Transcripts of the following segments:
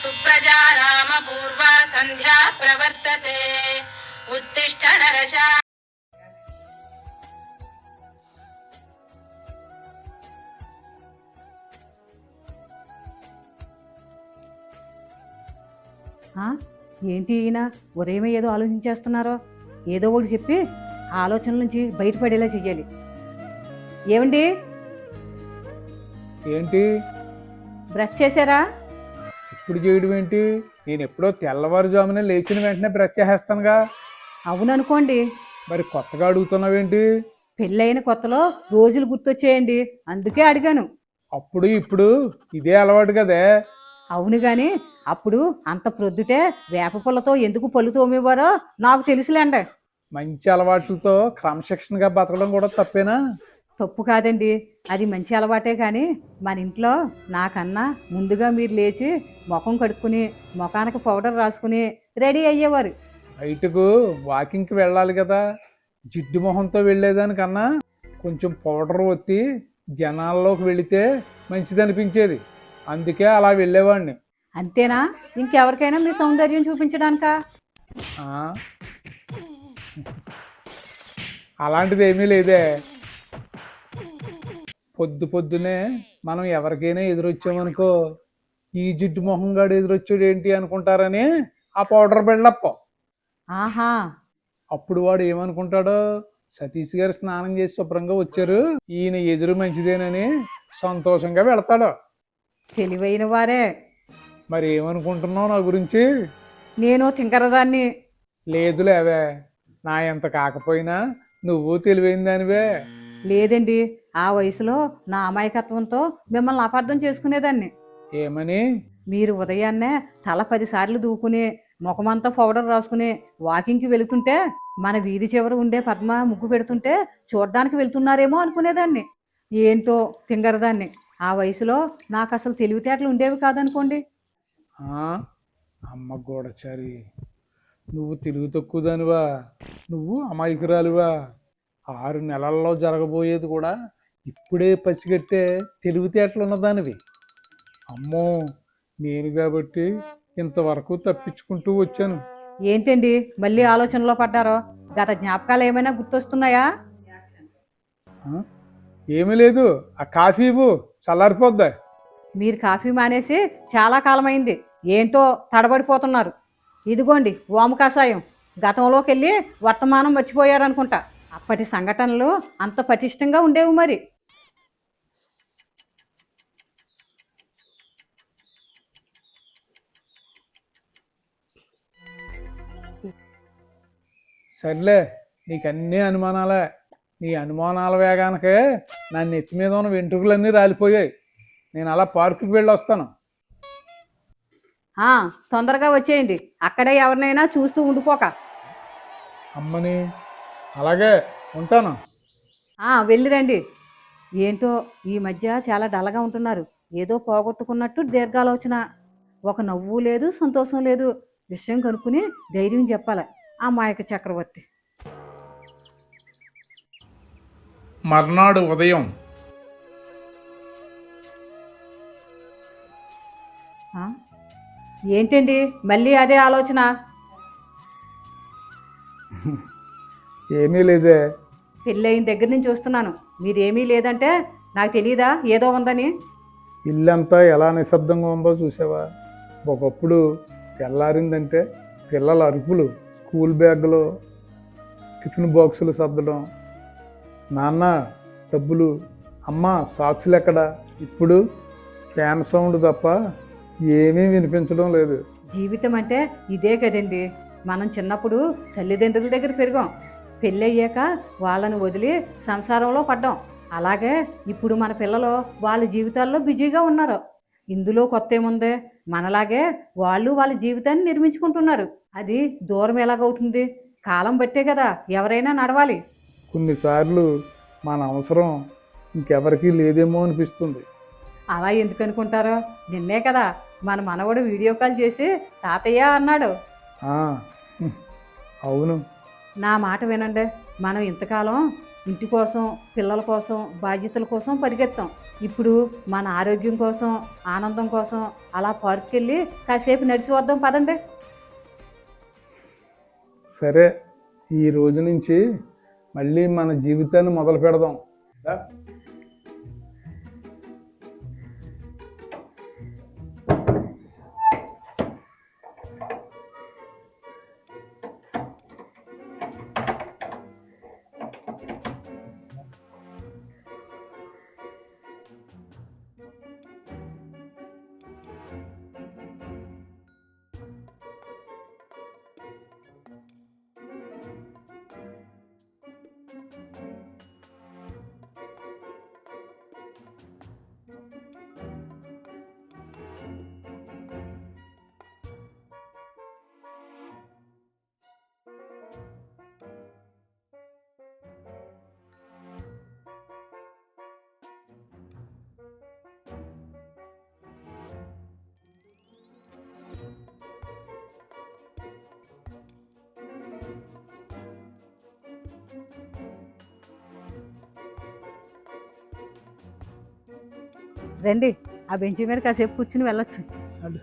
సుప్రజా రామ పూర్వా సంధ్యా ప్రవర్తతే ఉత్తిష్ట నరశా. ఏంటి ఈయన ఉదయమే ఏదో ఆలోచించేస్తున్నారో? ఏదో ఒకటి చెప్పి ఆ ఆలోచన నుంచి బయటపడేలా చెయ్యాలి. ఏమండి, ఏంటి బ్రష్ చేశారా? ఇప్పుడు చేయడం ఏంటి? నేను ఎప్పుడో తెల్లవారుజామునే లేచిన వెంటనే బ్రష్ చేసేస్తానుగా. అవుననుకోండి. మరి కొత్తగా అడుగుతున్నావేంటి? పెళ్ళైన కొత్తలో రోజులు గుర్తొచ్చేయండి, అందుకే అడిగాను. అప్పుడు ఇప్పుడు ఇదే అలవాటు కదే. అవును గాని అప్పుడు అంత ప్రొద్దుటే వేప పుల్లతో ఎందుకు పళ్ళు తోమేవారో నాకు తెలుసులేండి. మంచి అలవాట్లతో క్రమశిక్షణగా బతకడం కూడా తప్పేనా? తప్పు కాదండి, అది మంచి అలవాటే. కానీ మన ఇంట్లో నాకన్నా ముందుగా మీరు లేచి ముఖం కడుక్కుని ముఖానికి పౌడర్ రాసుకుని రెడీ అయ్యేవారు. బయటకు వాకింగ్కి వెళ్ళాలి కదా, జిడ్డు మొహంతో వెళ్ళేదానికన్నా కొంచెం పౌడర్ ఒత్తి జనాల్లోకి వెళితే మంచిది అనిపించేది. అందుకే అలా వెళ్ళేవాడిని. అంతేనా? ఇంకెవరికైనా మీ సౌందర్యం చూపించడానికా? అలాంటిది ఏమీ లేదే. పొద్దునే మనం ఎవరికైనా ఎదురొచ్చామనుకో, ఈ జిడ్డు మొహంగాడు ఎదురొచ్చాడు ఏంటి అనుకుంటారని ఆ పౌడర్ బిల్డప్. ఆహా, అప్పుడు వాడు ఏమనుకుంటాడో, సతీష్ గారు స్నానం చేసి శుభ్రంగా వచ్చారు, ఈయన ఎదురు మంచిదేనని సంతోషంగా వెళతాడు. తెలివైన వారే. మరి ఏమనుకుంటున్నావు నా గురించి? నేను తింకరదాన్ని. లేదులేవే, నా ఎంత కాకపోయినా నువ్వు తెలివైన దానివే. లేదండి, ఆ వయసులో నా అమాయకత్వంతో మిమ్మల్ని అపార్థం చేసుకునేదాన్ని. ఏమని? మీరు ఉదయాన్నే తల 10 సార్లు దూకుని ముఖమంతా పౌడర్ రాసుకుని వాకింగ్కి వెళుతుంటే మన వీధి చివర ఉండే పద్మ ముగ్గు పెడుతుంటే చూడ్డానికి వెళ్తున్నారేమో అనుకునేదాన్ని. ఏంటో తింగరదాన్ని. ఆ వయసులో నాకు అసలు తెలివితేటలు ఉండేవి కాదనుకోండి. అమ్మ గోడచారి, నువ్వు తెలివి తక్కువ దానివా? నువ్వు అమాయకురాలివా? 6 నెలల్లో జరగబోయేది కూడా ఇప్పుడే పసిగట్టే తెలివితేటలు ఉన్నదానివి. అమ్మో, నేను కాబట్టి ఇంతవరకు తప్పించుకుంటూ వచ్చాను. ఏంటండి మళ్ళీ ఆలోచనలో పడ్డారో? గత జ్ఞాపకాలు ఏమైనా గుర్తొస్తున్నాయా? ఏమీ లేదు, ఆ కాఫీ ఇవ్వు, చల్లారిపోద్దా. మీరు కాఫీ మానేసి చాలా కాలమైంది. ఏంటో తడబడిపోతున్నారు. ఇదిగోండి వాము కషాయం. గతంలోకి వెళ్ళి వర్తమానం మర్చిపోయారనుకుంటా. అప్పటి సంఘటనలు అంత పటిష్టంగా ఉండేవి మరి. సర్లే, నీకన్నీ అనుమానాలే. నీ అనుమానాల వేగానికే నా నెత్తి మీద ఉన్న వెంట్రుకలన్నీ రాలిపోయాయి. నేను అలా పార్కుకి వెళ్ళి వస్తాను. తొందరగా వచ్చేయండి, అక్కడే ఎవరినైనా చూస్తూ ఉండిపోక. అమ్మని, అలాగే ఉంటాను. వెళ్ళిరండి. ఏంటో ఈ మధ్య చాలా డల్గా ఉంటున్నారు. ఏదో పోగొట్టుకున్నట్టు దీర్ఘాలోచన. ఒక నవ్వు లేదు, సంతోషం లేదు. విషయం కనుక్కుని ధైర్యం చెప్పాలి ఆ మాయక చక్రవర్తి. మర్నాడు ఉదయం. ఏంటండి మళ్ళీ అదే ఆలోచన? ఏమీ లేదే. పెళ్ళయిన దగ్గర నుంచి చూస్తున్నాను, మీరేమీ లేదంటే నాకు తెలియదా ఏదో ఉందని? ఇల్లంతా ఎలా నిశ్శబ్దంగా ఉందో చూసావా? ఒకప్పుడు తెల్లారిందంటే పిల్లల అరుపులు, స్కూల్ బ్యాగులు, టిఫిన్ బాక్సులు సర్దడం, నాన్న డబ్బులు, అమ్మ సాక్సులు ఎక్కడ. ఇప్పుడు ఫ్యాన్ సౌండ్ తప్ప ఏమీ వినిపించడం లేదు. జీవితం అంటే ఇదే కదండి. మనం చిన్నప్పుడు తల్లిదండ్రుల దగ్గర పెరిగాం, పెళ్ళయ్యాక వాళ్ళని వదిలి సంసారంలో పడ్డాం. అలాగే ఇప్పుడు మన పిల్లలు వాళ్ళ జీవితాల్లో బిజీగా ఉన్నారు. ఇందులో కొత్త ఏముంది? మనలాగే వాళ్ళు వాళ్ళ జీవితాన్ని నిర్మించుకుంటున్నారు. అది దూరం ఎలాగవుతుంది? కాలం బట్టే కదా ఎవరైనా నడవాలి. కొన్నిసార్లు మన అవసరం ఇంకెవరికీ లేదేమో అనిపిస్తుంది. అలా ఎందుకు అనుకుంటారో? నిన్నే కదా మన మనవడు వీడియో కాల్ చేసి తాతయ్య అన్నాడు. అవును. నా మాట వినండి, మనం ఇంతకాలం ఇంటి కోసం, పిల్లల కోసం, బాధ్యతల కోసం పరిగెత్తాం. ఇప్పుడు మన ఆరోగ్యం కోసం, ఆనందం కోసం అలా పార్క్కి వెళ్ళి కాసేపు నడిచి వద్దాం పదండి. సరే, ఈ రోజు నుంచి మళ్ళీ మన జీవితాన్ని మొదలు పెడదాం. దా. రండి, ఆ బెంచ్ మీద కాసేపు కూర్చుని వెళ్ళొచ్చు. అడు.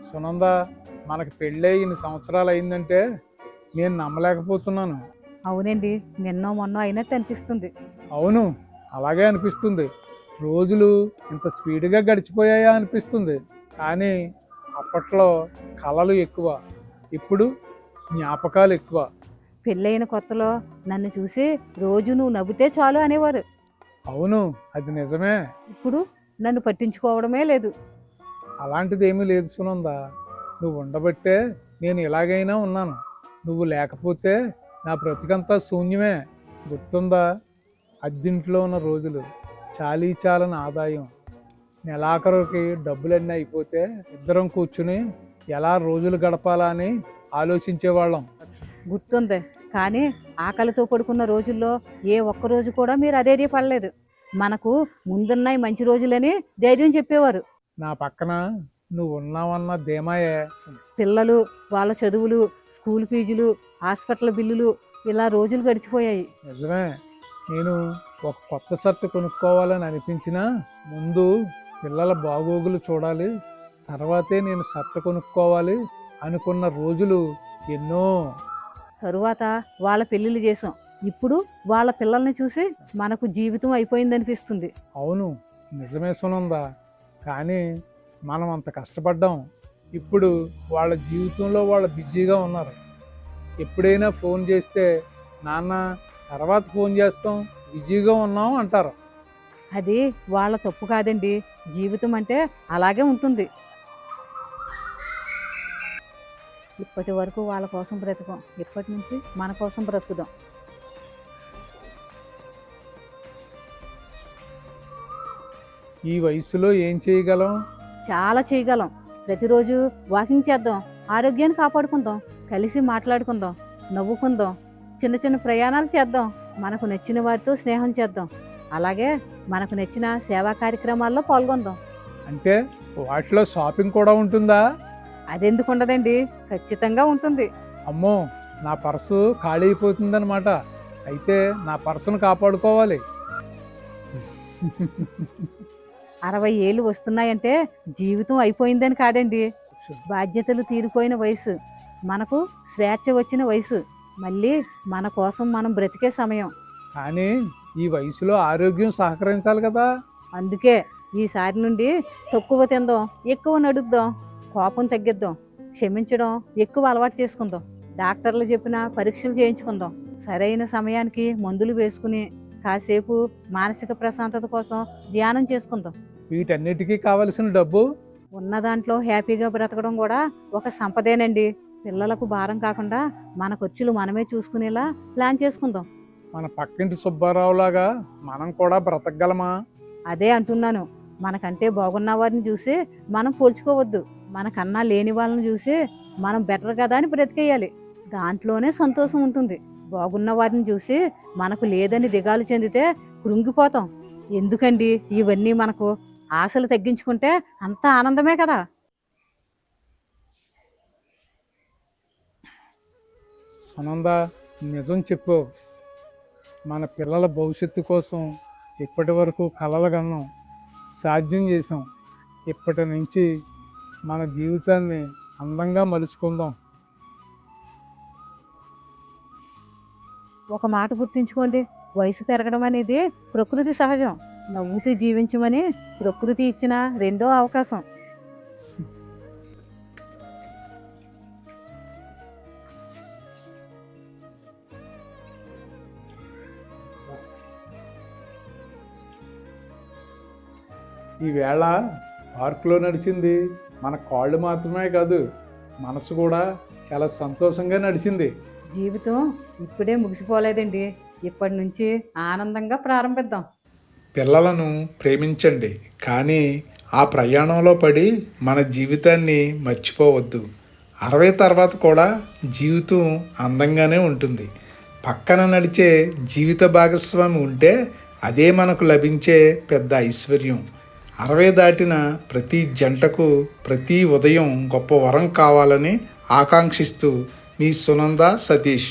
సునంద, మనకి పెళ్ళి ఇన్ని సంవత్సరాలు అయిందంటే నేను నమ్మలేకపోతున్నాను. అవునండి, నిన్నో మొన్నో అయినట్టు అనిపిస్తుంది. అవును, అలాగే అనిపిస్తుంది. రోజులు ఇంత స్పీడ్గా గడిచిపోయాయా అనిపిస్తుంది. కానీ అప్పట్లో కళలు ఎక్కువ, ఇప్పుడు జ్ఞాపకాలు ఎక్కువ. పెళ్ళైన కొత్తలో నన్ను చూసి రోజు నువ్వు నవ్వుతే చాలు అనేవారు. అవును, అది నిజమే. ఇప్పుడు నన్ను పట్టించుకోవడమే లేదు. అలాంటిది ఏమీ లేదు సునంద. నువ్వు ఉండబట్టే నేను ఇలాగైనా ఉన్నాను. నువ్వు లేకపోతే నా బ్రతికంతా శూన్యమే. గుర్తుందా, అద్దింట్లో ఉన్న రోజులు, చాలీ చాలని ఆదాయం, నెలాఖరుకి డబ్బులన్నీ అయిపోతే ఇద్దరం కూర్చుని ఎలా రోజులు గడపాలా అని ఆలోచించేవాళ్ళం. గుర్తుంది, కానీ ఆకలితో పడుకున్న రోజుల్లో ఏ ఒక్క రోజు కూడా మీరు అధైర్యపడలేదు. మనకు ముందున్నాయి మంచి రోజులని ధైర్యం చెప్పేవారు. నా పక్కన నువ్వు ఉన్నావన్న ధీమాయే. పిల్లలు, వాళ్ళ చదువులు, స్కూల్ ఫీజులు, హాస్పిటల్ బిల్లులు, ఇలా రోజులు గడిచిపోయాయి. నిజమే. నేను ఒక కొత్త షర్ట్ కొనుక్కోవాలని అనిపించినా ముందు పిల్లల బాగోగులు చూడాలి, తర్వాతే నేను షర్ట్ కొనుక్కోవాలి అనుకున్న రోజులు ఎన్నో. తరువాత వాళ్ళ పెళ్ళిళ్ళు చేసాం. ఇప్పుడు వాళ్ళ పిల్లల్ని చూసి మనకు జీవితం అయిపోయిందనిపిస్తుంది. అవును, నిజమే సునందా. కానీ మనం అంత కష్టపడ్డాం. ఇప్పుడు వాళ్ళ జీవితంలో వాళ్ళు బిజీగా ఉన్నారు. ఎప్పుడైనా ఫోన్ చేస్తే నాన్న తర్వాత ఫోన్ చేస్తాం, బిజీగా ఉన్నాం అంటారు. అది వాళ్ళ తప్పు కాదండి, జీవితం అంటే అలాగే ఉంటుంది. ఇప్పటి వరకు వాళ్ళ కోసం బ్రతకం, ఇప్పటి నుంచి మన కోసం బ్రతుకుదాం. ఈ వయసులో ఏం చేయగలం? చాలా చేయగలం. ప్రతిరోజు వాకింగ్ చేద్దాం, ఆరోగ్యాన్ని కాపాడుకుందాం, కలిసి మాట్లాడుకుందాం, నవ్వుకుందాం, చిన్న చిన్న ప్రయాణాలు చేద్దాం, మనకు నచ్చిన వారితో స్నేహం చేద్దాం, అలాగే మనకు నచ్చిన సేవా కార్యక్రమాల్లో పాల్గొందాం. అంటే వాటిలో షాపింగ్ కూడా ఉంటుందా? అదెందుకు ఉండదండి, ఖచ్చితంగా ఉంటుంది. అమ్మో, నా పర్సు ఖాళీ అయిపోతుందన్నమాట. అయితే నా పర్సును కాపాడుకోవాలి. 60 ఏళ్ళు వస్తున్నాయంటే జీవితం అయిపోయిందని కాదండి, బాధ్యతలు తీరిపోయిన వయసు, మనకు స్వేచ్ఛ వచ్చిన వయసు, మళ్ళీ మన కోసం మనం బ్రతికే సమయం. కానీ ఈ వయసులో ఆరోగ్యం సహకరించాలి కదా. అందుకే ఈసారి నుండి తక్కువ తిందాం, ఎక్కువ నడుద్దాం, కోపం తగ్గిద్దాం, క్షమించడం ఎక్కువ అలవాటు చేసుకుందాం, డాక్టర్లు చెప్పిన పరీక్షలు చేయించుకుందాం, సరైన సమయానికి మందులు వేసుకుని కాసేపు మానసిక ప్రశాంతత కోసం ధ్యానం చేసుకుందాం. వీటన్నిటికీ కావలసిన డబ్బు ఉన్న దాంట్లో హ్యాపీగా బ్రతకడం కూడా ఒక సంపదేనండి. పిల్లలకు భారం కాకుండా మన ఖర్చులు మనమే చూసుకునేలా ప్లాన్ చేసుకుందాం. మన పక్కింటి సుబ్బారావులాగా మనం కూడా బ్రతకగలమా? అదే అంటున్నాను, మనకంటే బాగున్న వారిని చూసి మనం పోల్చుకోవద్దు, మనకన్నా లేని వాళ్ళని చూసి మనం బెటర్ కదా అని బ్రతికేయాలి. దాంట్లోనే సంతోషం ఉంటుంది. బాగున్న వారిని చూసి మనకు లేదని దిగాలు చెందితే కృంగిపోతాం. ఎందుకండి ఇవన్నీ మనకు ఆశలు తగ్గించుకుంటే అంత ఆనందమే కదా. సునంద, నిజం చెప్పు. మన పిల్లల భవిష్యత్తు కోసం ఇప్పటి వరకు కలలు కన్నాం, సాధ్యం చేసాం. ఇప్పటి నుంచి మన జీవితాన్ని అందంగా మలుచుకుందాం. ఒక మాట గుర్తుంచుకోండి, వయసు పెరగడం అనేది ప్రకృతి సహజం. నవ్వుతూ జీవించమని ప్రకృతి ఇచ్చిన రెండో అవకాశం. ఈవేళ పార్కులో నడిచింది మన కాళ్ళు మాత్రమే కాదు, మనసు కూడా చాలా సంతోషంగా నడిచింది. జీవితం ఇప్పుడే ముగిసిపోలేదండి. ఇప్పటి నుంచి ఆనందంగా ప్రారంభిద్దాం. పిల్లలను ప్రేమించండి, కానీ ఆ ప్రయాణంలో పడి మన జీవితాన్ని మర్చిపోవద్దు. 60 తర్వాత కూడా జీవితం అందంగానే ఉంటుంది. పక్కన నడిచే జీవిత భాగస్వామి ఉంటే అదే మనకు లభించే పెద్ద ఐశ్వర్యం. 60 దాటిన ప్రతి జంటకు ప్రతి ఉదయం గొప్ప వరం కావాలని ఆకాంక్షిస్తూ మీ సునంద సతీష్.